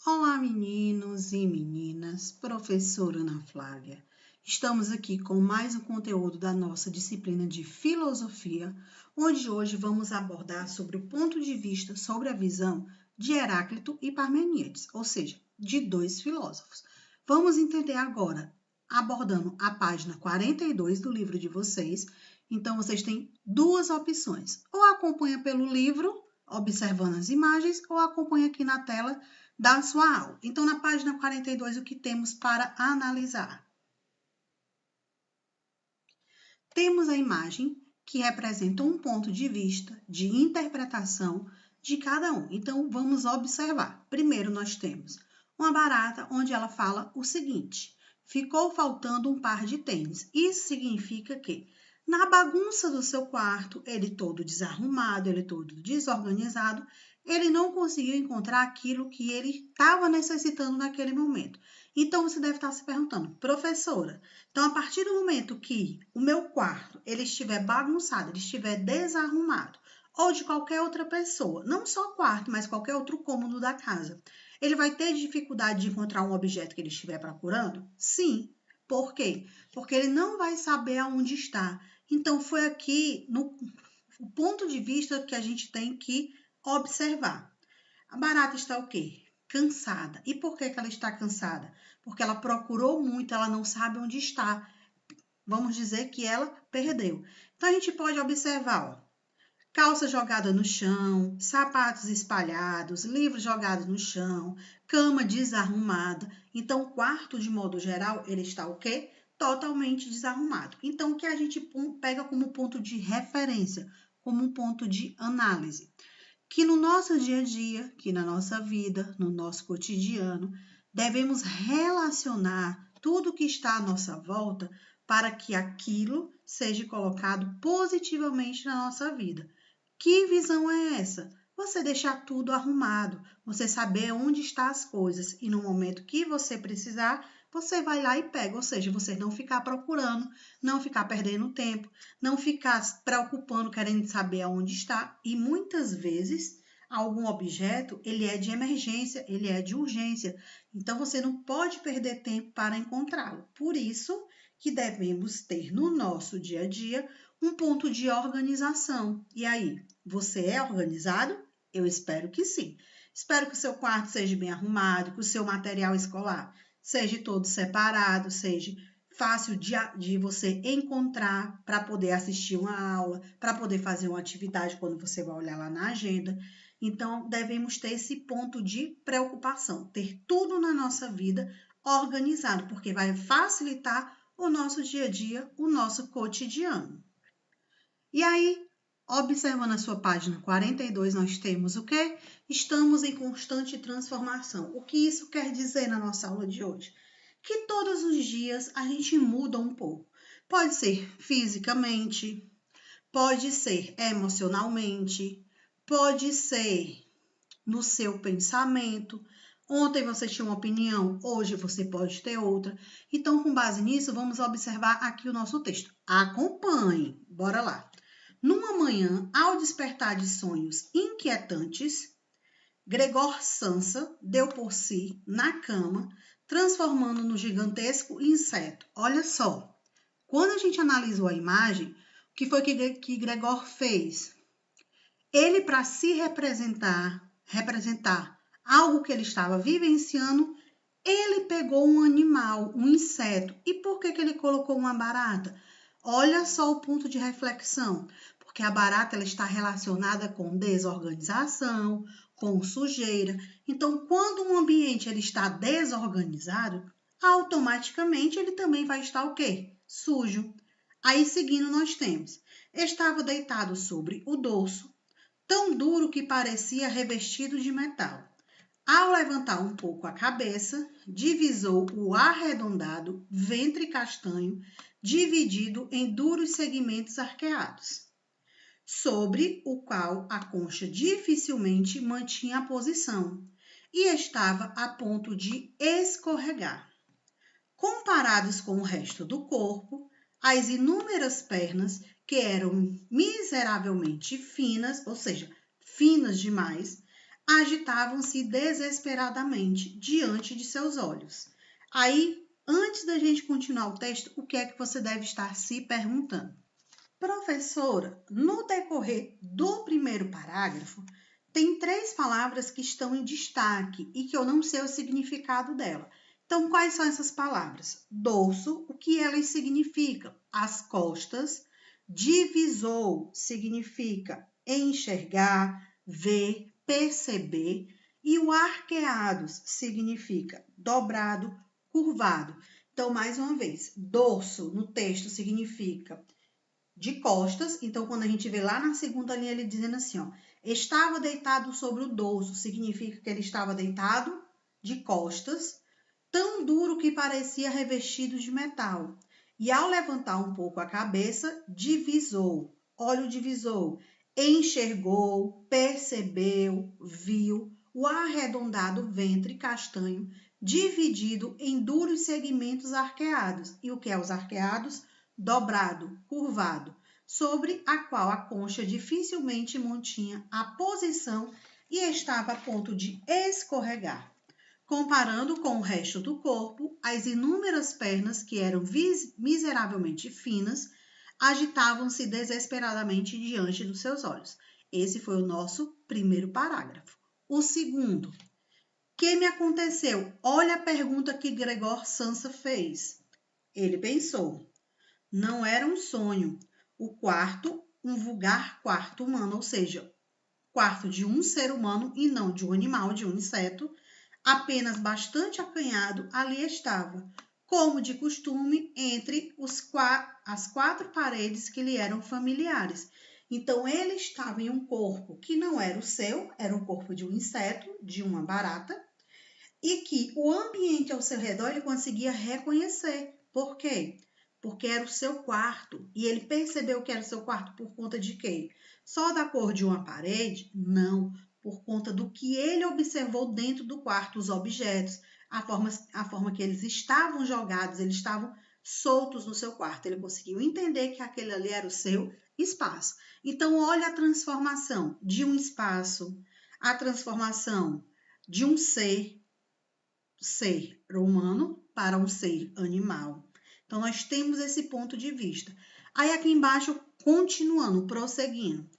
Olá, meninos e meninas, professora Ana Flávia. Estamos aqui com mais um conteúdo da nossa disciplina de filosofia, onde hoje vamos abordar sobre o ponto de vista sobre a visão de Heráclito e Parmênides, ou seja, de dois filósofos. Vamos entender agora, abordando a página 42 do livro de vocês. Então, vocês têm duas opções: ou acompanha pelo livro, observando as imagens, ou acompanha aqui na tela da sua aula. Então, na página 42, o que temos para analisar? Temos a imagem que representa um ponto de vista, de interpretação de cada um. Então, vamos observar. Primeiro, nós temos uma barata onde ela fala o seguinte: ficou faltando um par de tênis. Isso significa que na bagunça do seu quarto, ele todo desarrumado, ele todo desorganizado, ele não conseguiu encontrar aquilo que ele estava necessitando naquele momento. Então, você deve estar se perguntando: professora, então a partir do momento que o meu quarto ele estiver bagunçado, ele estiver desarrumado, ou de qualquer outra pessoa, não só quarto, mas qualquer outro cômodo da casa, ele vai ter dificuldade de encontrar um objeto que ele estiver procurando? Sim. Por quê? Porque ele não vai saber aonde está. Então, foi aqui o ponto de vista que a gente tem que observar. A barata está o quê? Cansada. E por que ela está cansada? Porque ela procurou muito, ela não sabe onde está. Vamos dizer que ela perdeu. Então, a gente pode observar, ó, calça jogada no chão, sapatos espalhados, livros jogados no chão, cama desarrumada. Então, o quarto, de modo geral, ele está o quê? Totalmente desarrumado. Então, o que a gente pega como ponto de referência, como um ponto de análise? Que no nosso dia a dia, que na nossa vida, no nosso cotidiano, devemos relacionar tudo que está à nossa volta para que aquilo seja colocado positivamente na nossa vida. Que visão é essa? Você deixar tudo arrumado, você saber onde estão as coisas e no momento que você precisar, você vai lá e pega, ou seja, você não ficar procurando, não ficar perdendo tempo, não ficar se preocupando, querendo saber aonde está. E muitas vezes, algum objeto, ele é de emergência, ele é de urgência. Então, você não pode perder tempo para encontrá-lo. Por isso que devemos ter no nosso dia a dia um ponto de organização. E aí, você é organizado? Eu espero que sim. Espero que o seu quarto seja bem arrumado, que o seu material escolar seja todo separado, seja fácil de você encontrar para poder assistir uma aula, para poder fazer uma atividade quando você vai olhar lá na agenda. Então, devemos ter esse ponto de preocupação, ter tudo na nossa vida organizado, porque vai facilitar o nosso dia a dia, o nosso cotidiano. E aí, observando a sua página 42, nós temos o quê? Estamos em constante transformação. O que isso quer dizer na nossa aula de hoje? Que todos os dias a gente muda um pouco. Pode ser fisicamente, pode ser emocionalmente, pode ser no seu pensamento. Ontem você tinha uma opinião, hoje você pode ter outra. Então, com base nisso, vamos observar aqui o nosso texto. Acompanhe, bora lá. Numa manhã, ao despertar de sonhos inquietantes, Gregor Samsa deu por si na cama, transformando no gigantesco inseto. Olha só, quando a gente analisou a imagem, o que foi que Gregor fez? Ele, para se representar algo que ele estava vivenciando, ele pegou um animal, um inseto. E por que ele colocou uma barata? Olha só o ponto de reflexão, porque a barata ela está relacionada com desorganização, com sujeira. Então, quando um ambiente ele está desorganizado, automaticamente ele também vai estar o quê? Sujo. Aí, seguindo, nós temos: estava deitado sobre o dorso, tão duro que parecia revestido de metal. Ao levantar um pouco a cabeça, divisou o arredondado ventre castanho, dividido em duros segmentos arqueados, sobre o qual a concha dificilmente mantinha a posição e estava a ponto de escorregar. Comparados com o resto do corpo, as inúmeras pernas, que eram miseravelmente finas, ou seja, finas demais, agitavam-se desesperadamente diante de seus olhos. Aí, antes da gente continuar o texto, o que é que você deve estar se perguntando? Professora, no decorrer do primeiro parágrafo, tem 3 palavras que estão em destaque e que eu não sei o significado dela. Então, quais são essas palavras? Dorso, o que elas significam? As costas. Divisor significa enxergar, ver, perceber. E o arqueados significa dobrado, curvado. Então, mais uma vez, dorso no texto significa de costas. Então, quando a gente vê lá na segunda linha, ele dizendo assim, ó, estava deitado sobre o dorso, significa que ele estava deitado de costas, tão duro que parecia revestido de metal. E ao levantar um pouco a cabeça, divisou, olha o divisor, enxergou, percebeu, viu o arredondado ventre castanho dividido em duros segmentos arqueados. E o que é os arqueados? Dobrado, curvado, sobre a qual a concha dificilmente mantinha a posição e estava a ponto de escorregar. Comparando com o resto do corpo, as inúmeras pernas, que eram miseravelmente finas, agitavam-se desesperadamente diante dos seus olhos. Esse foi o nosso primeiro parágrafo. O segundo. Que me aconteceu? Olha a pergunta que Gregor Samsa fez. Ele pensou. Não era um sonho. O quarto, um vulgar quarto humano, ou seja, quarto de um ser humano e não de um animal, de um inseto, apenas bastante acanhado, ali estava, como de costume, entre as 4 paredes que lhe eram familiares. Então, ele estava em um corpo que não era o seu, era o corpo de um inseto, de uma barata, e que o ambiente ao seu redor ele conseguia reconhecer. Por quê? Porque era o seu quarto. E ele percebeu que era o seu quarto por conta de quê? Só da cor de uma parede? Não. Por conta do que ele observou dentro do quarto, os objetos, a forma que eles estavam jogados, eles estavam soltos no seu quarto. Ele conseguiu entender que aquele ali era o seu espaço. Então, olha a transformação de um espaço, a transformação de um ser humano para um ser animal. Então, nós temos esse ponto de vista. Aí, aqui embaixo, continuando, prosseguindo.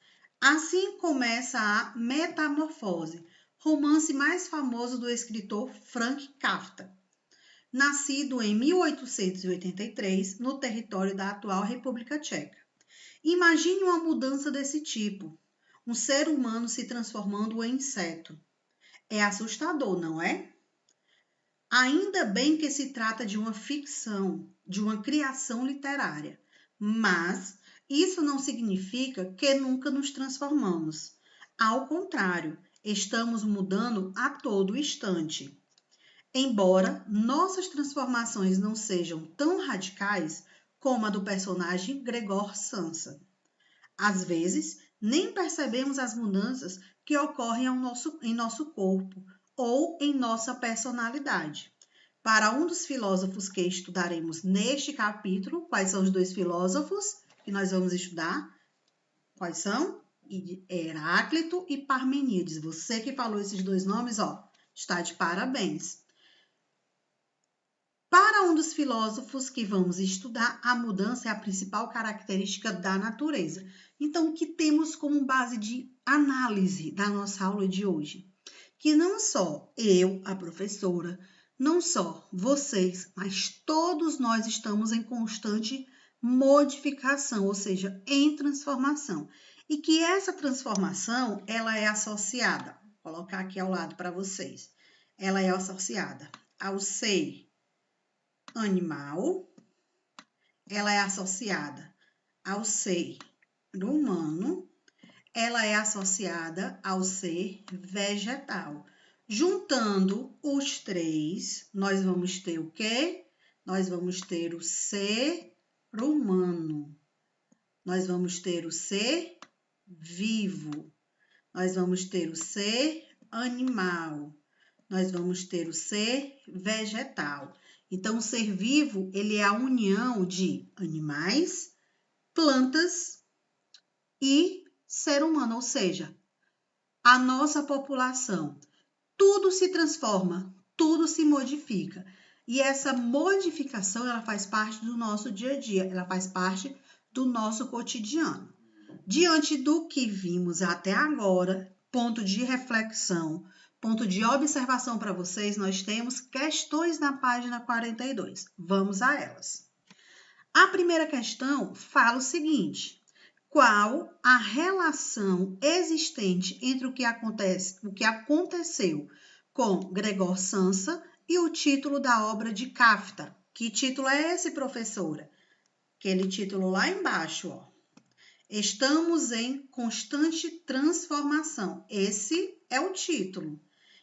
Assim começa a Metamorfose, romance mais famoso do escritor Frank Kafka, nascido em 1883 no território da atual República Tcheca. Imagine uma mudança desse tipo, um ser humano se transformando em inseto. É assustador, não é? Ainda bem que se trata de uma ficção, de uma criação literária, mas isso não significa que nunca nos transformamos. Ao contrário, estamos mudando a todo instante. Embora nossas transformações não sejam tão radicais como a do personagem Gregor Samsa. Às vezes, nem percebemos as mudanças que ocorrem em nosso corpo ou em nossa personalidade. Para um dos filósofos que estudaremos neste capítulo, quais são os 2 filósofos que nós vamos estudar? Quais são? Heráclito e Parmenídes. Você que falou esses 2 nomes, ó, está de parabéns. Para um dos filósofos que vamos estudar, a mudança é a principal característica da natureza. Então, o que temos como base de análise da nossa aula de hoje? Que não só eu, a professora, não só vocês, mas todos nós estamos em constante modificação, ou seja, em transformação. E que essa transformação, ela é associada, vou colocar aqui ao lado para vocês, ela é associada ao ser animal, ela é associada ao ser humano, ela é associada ao ser vegetal. Juntando os 3, nós vamos ter o quê? Nós vamos ter o ser humano. Nós vamos ter o ser vivo. Nós vamos ter o ser animal. Nós vamos ter o ser vegetal. Então, o ser vivo, ele é a união de animais, plantas e ser humano, ou seja, a nossa população, tudo se transforma, tudo se modifica. E essa modificação, ela faz parte do nosso dia a dia, ela faz parte do nosso cotidiano. Diante do que vimos até agora, ponto de reflexão, ponto de observação para vocês, nós temos questões na página 42. Vamos a elas. A primeira questão fala o seguinte: qual a relação existente entre o que aconteceu com Gregor Samsa e o título da obra de Kafta? Que título é esse, professora? Aquele título lá embaixo, ó. Estamos em constante transformação. Esse é o título.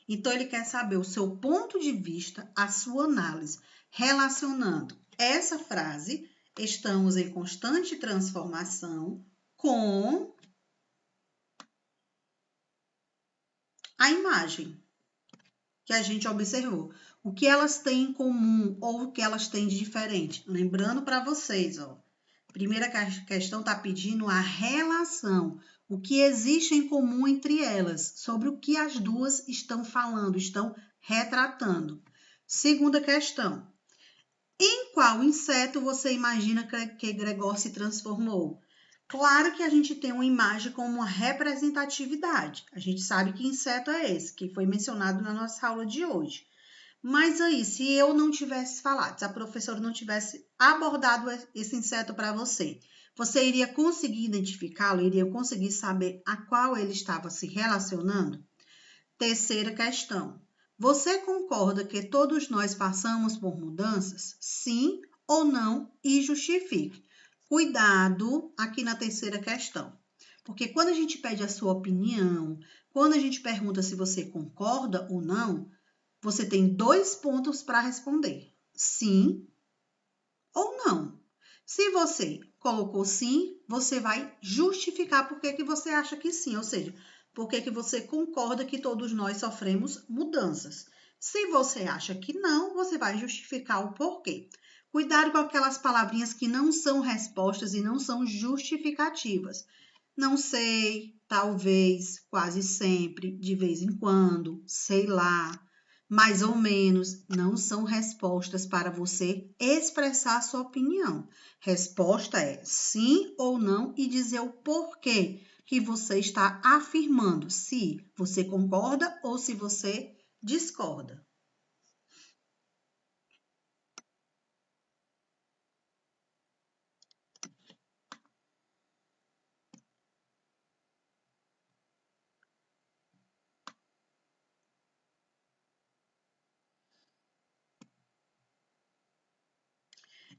Então, ele quer saber o seu ponto de vista, a sua análise, relacionando essa frase, estamos em constante transformação, com a imagem que a gente observou. O que elas têm em comum ou o que elas têm de diferente. Lembrando para vocês, ó. Primeira questão está pedindo a relação, o que existe em comum entre elas, sobre o que as duas estão falando, estão retratando. Segunda questão, em qual inseto você imagina que Gregor se transformou? Claro que a gente tem uma imagem com uma representatividade. A gente sabe que inseto é esse, que foi mencionado na nossa aula de hoje. Mas aí, se eu não tivesse falado, se a professora não tivesse abordado esse inseto para você, você iria conseguir identificá-lo? Iria conseguir saber a qual ele estava se relacionando? Terceira questão. Você concorda que todos nós passamos por mudanças? Sim ou não? E justifique. Cuidado aqui na terceira questão. Porque quando a gente pede a sua opinião, quando a gente pergunta se você concorda ou não, você tem 2 pontos para responder, sim ou não. Se você colocou sim, você vai justificar por que você acha que sim, ou seja, por que você concorda que todos nós sofremos mudanças. Se você acha que não, você vai justificar o porquê. Cuidado com aquelas palavrinhas que não são respostas e não são justificativas. Não sei, talvez, quase sempre, de vez em quando, sei lá. Mais ou menos, não são respostas para você expressar sua opinião. Resposta é sim ou não e dizer o porquê que você está afirmando, se você concorda ou se você discorda.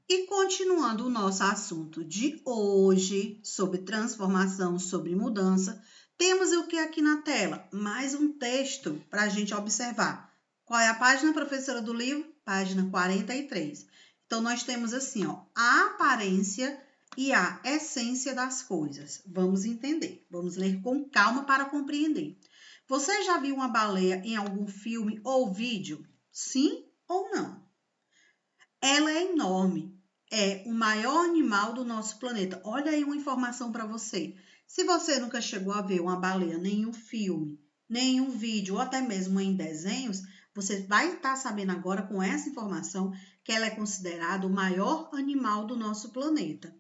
E continuando o nosso assunto de hoje, sobre transformação, sobre mudança, temos o que aqui na tela? Mais um texto para a gente observar. Qual é a página, professora, do livro? Página 43. Então, nós temos assim, ó, a aparência e a essência das coisas. Vamos entender, vamos ler com calma para compreender. Você já viu uma baleia em algum filme ou vídeo? Sim ou não? Ela é enorme, é o maior animal do nosso planeta. Olha aí uma informação para você. Se você nunca chegou a ver uma baleia nem em um filme, nem em um vídeo, ou até mesmo em desenhos, você vai estar sabendo agora com essa informação que ela é considerada o maior animal do nosso planeta.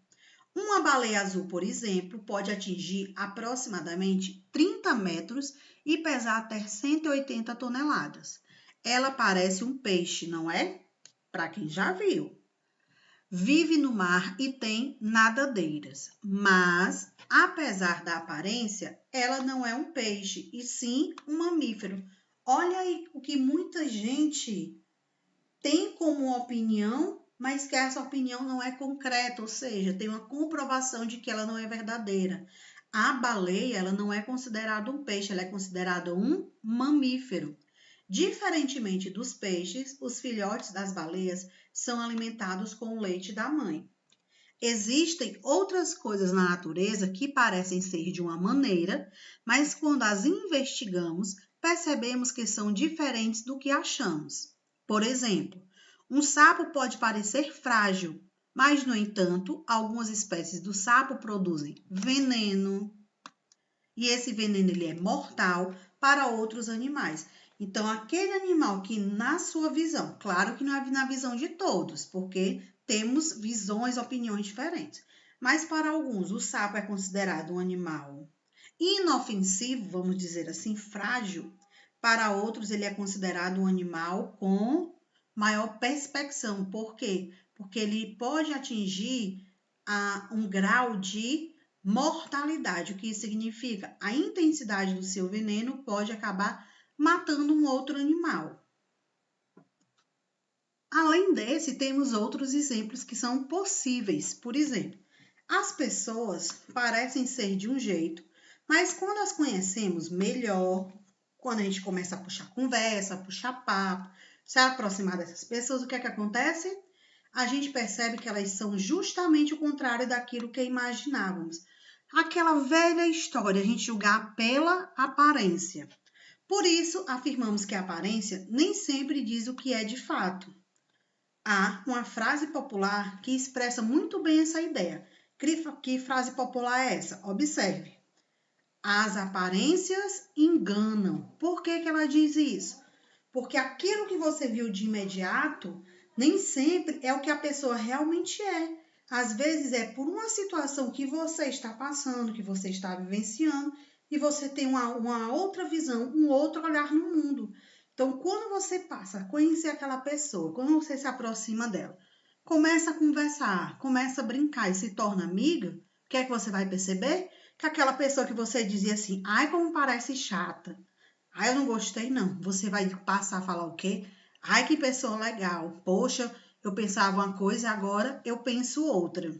Uma baleia azul, por exemplo, pode atingir aproximadamente 30 metros e pesar até 180 toneladas. Ela parece um peixe, não é? Para quem já viu. Vive no mar e tem nadadeiras, mas, apesar da aparência, ela não é um peixe, e sim um mamífero. Olha aí o que muita gente tem como opinião, mas que essa opinião não é concreta, ou seja, tem uma comprovação de que ela não é verdadeira. A baleia, ela não é considerada um peixe, ela é considerada um mamífero. Diferentemente dos peixes, os filhotes das baleias são alimentados com o leite da mãe. Existem outras coisas na natureza que parecem ser de uma maneira, mas quando as investigamos, percebemos que são diferentes do que achamos. Por exemplo, um sapo pode parecer frágil, mas, no entanto, algumas espécies do sapo produzem veneno, E esse veneno ele é mortal para outros animais. Então, aquele animal que na sua visão, claro que não é na visão de todos, porque temos visões, opiniões diferentes. Mas para alguns, o sapo é considerado um animal inofensivo, vamos dizer assim, frágil. Para outros, ele é considerado um animal com maior perspeção. Por quê? Porque ele pode atingir um grau de mortalidade. O que isso significa? A intensidade do seu veneno pode acabar matando um outro animal. Além desse, temos outros exemplos que são possíveis. Por exemplo, as pessoas parecem ser de um jeito, mas quando as conhecemos melhor, quando a gente começa a puxar conversa, puxar papo, se aproximar dessas pessoas, o que é que acontece? A gente percebe que elas são justamente o contrário daquilo que imaginávamos. Aquela velha história, a gente julgar pela aparência. Por isso, afirmamos que a aparência nem sempre diz o que é de fato. Há uma frase popular que expressa muito bem essa ideia. Que frase popular é essa? Observe. As aparências enganam. Por que ela diz isso? Porque aquilo que você viu de imediato nem sempre é o que a pessoa realmente é. Às vezes é por uma situação que você está passando, que você está vivenciando, e você tem uma outra visão, um outro olhar no mundo. Então, quando você passa a conhecer aquela pessoa, quando você se aproxima dela, começa a conversar, começa a brincar e se torna amiga, o que é que você vai perceber? Que aquela pessoa que você dizia assim, ai, como parece chata, ai, eu não gostei, não. Você vai passar a falar o quê? Ai, que pessoa legal. Poxa, eu pensava uma coisa, agora eu penso outra.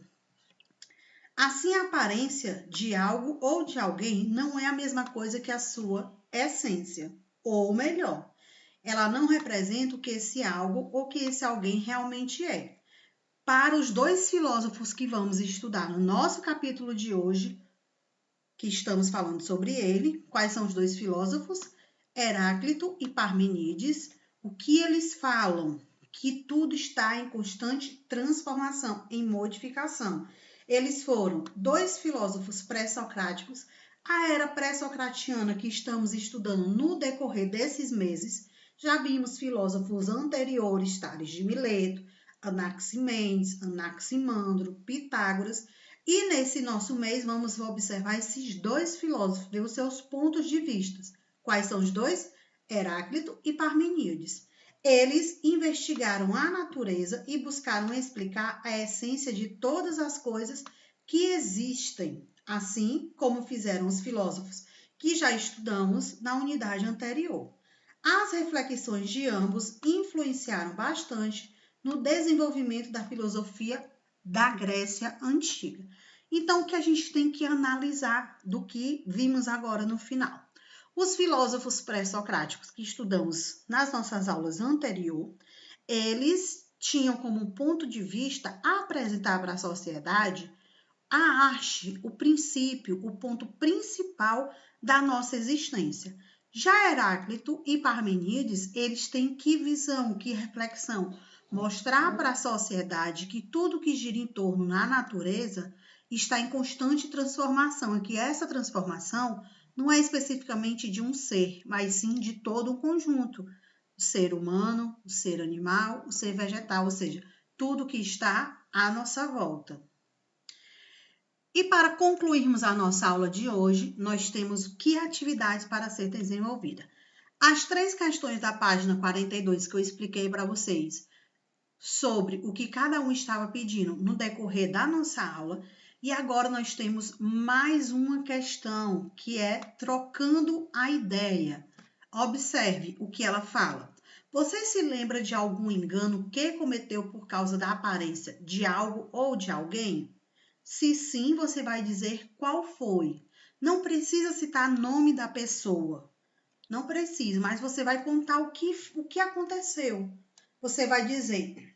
Assim, a aparência de algo ou de alguém não é a mesma coisa que a sua essência. Ou melhor, ela não representa o que esse algo ou que esse alguém realmente é. Para os dois filósofos que vamos estudar no nosso capítulo de hoje, que estamos falando sobre ele, quais são os dois filósofos? Heráclito e Parmenides. O que eles falam? Que tudo está em constante transformação, em modificação. Eles foram dois filósofos pré-socráticos. A era pré-socratiana que estamos estudando no decorrer desses meses, já vimos filósofos anteriores, Tales de Mileto, Anaximenes, Anaximandro, Pitágoras, e nesse nosso mês vamos observar esses dois filósofos, ver os seus pontos de vista. Quais são os dois? Heráclito e Parmenides. Eles investigaram a natureza e buscaram explicar a essência de todas as coisas que existem, assim como fizeram os filósofos que já estudamos na unidade anterior. As reflexões de ambos influenciaram bastante no desenvolvimento da filosofia da Grécia Antiga. Então, o que a gente tem que analisar do que vimos agora no final? Os filósofos pré-socráticos que estudamos nas nossas aulas anteriores, eles tinham como ponto de vista apresentar para a sociedade a arte, o princípio, o ponto principal da nossa existência. Já Heráclito e Parmenides, eles têm que visão, que reflexão? Mostrar para a sociedade que tudo que gira em torno da natureza está em constante transformação e que essa transformação não é especificamente de um ser, mas sim de todo um conjunto. O ser humano, o ser animal, o ser vegetal, ou seja, tudo que está à nossa volta. E para concluirmos a nossa aula de hoje, nós temos que atividades para ser desenvolvida. As 3 questões da página 42 que eu expliquei para vocês sobre o que cada um estava pedindo no decorrer da nossa aula. E agora nós temos mais uma questão, que é trocando a ideia. Observe o que ela fala. Você se lembra de algum engano que cometeu por causa da aparência de algo ou de alguém? Se sim, você vai dizer qual foi. Não precisa citar nome da pessoa. Não precisa, mas você vai contar o que aconteceu. Você vai dizer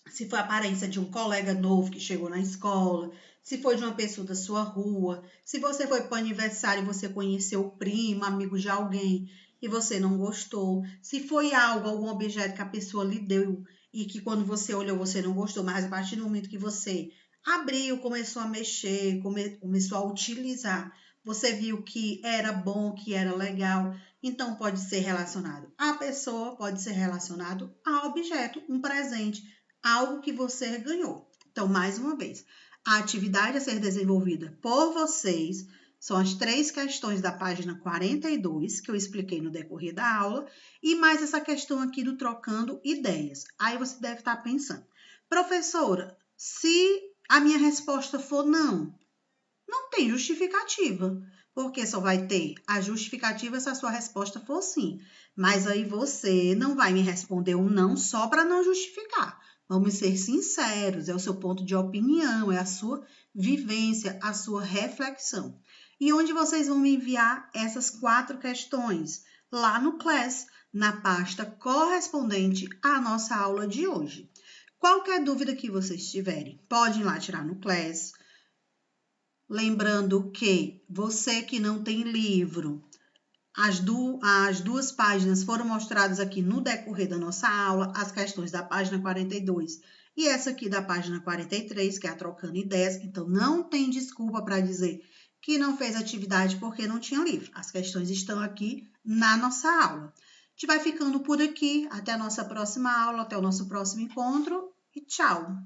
se foi a aparência de um colega novo que chegou na escola, se foi de uma pessoa da sua rua, se você foi para o aniversário e você conheceu o primo, amigo de alguém e você não gostou, se foi algum objeto que a pessoa lhe deu e que quando você olhou você não gostou, mas a partir do momento que você abriu, começou a mexer, começou a utilizar, você viu que era bom, que era legal, então pode ser relacionado à pessoa, pode ser relacionado a objeto, um presente, algo que você ganhou. Então, mais uma vez, a atividade a ser desenvolvida por vocês são as 3 questões da página 42, que eu expliquei no decorrer da aula, e mais essa questão aqui do trocando ideias. Aí você deve estar pensando, professora, se a minha resposta for não, não tem justificativa, porque só vai ter a justificativa se a sua resposta for sim. Mas aí você não vai me responder um não só para não justificar. Vamos ser sinceros, é o seu ponto de opinião, é a sua vivência, a sua reflexão. E onde vocês vão me enviar essas 4 questões? Lá no Class, na pasta correspondente à nossa aula de hoje. Qualquer dúvida que vocês tiverem, podem ir lá tirar no Class. Lembrando que você que não tem livro, as 2 páginas foram mostradas aqui no decorrer da nossa aula, as questões da página 42 e essa aqui da página 43, que é a Trocando Ideias. Então, não tem desculpa para dizer que não fez atividade porque não tinha livro. As questões estão aqui na nossa aula. A gente vai ficando por aqui. Até a nossa próxima aula, até o nosso próximo encontro e tchau!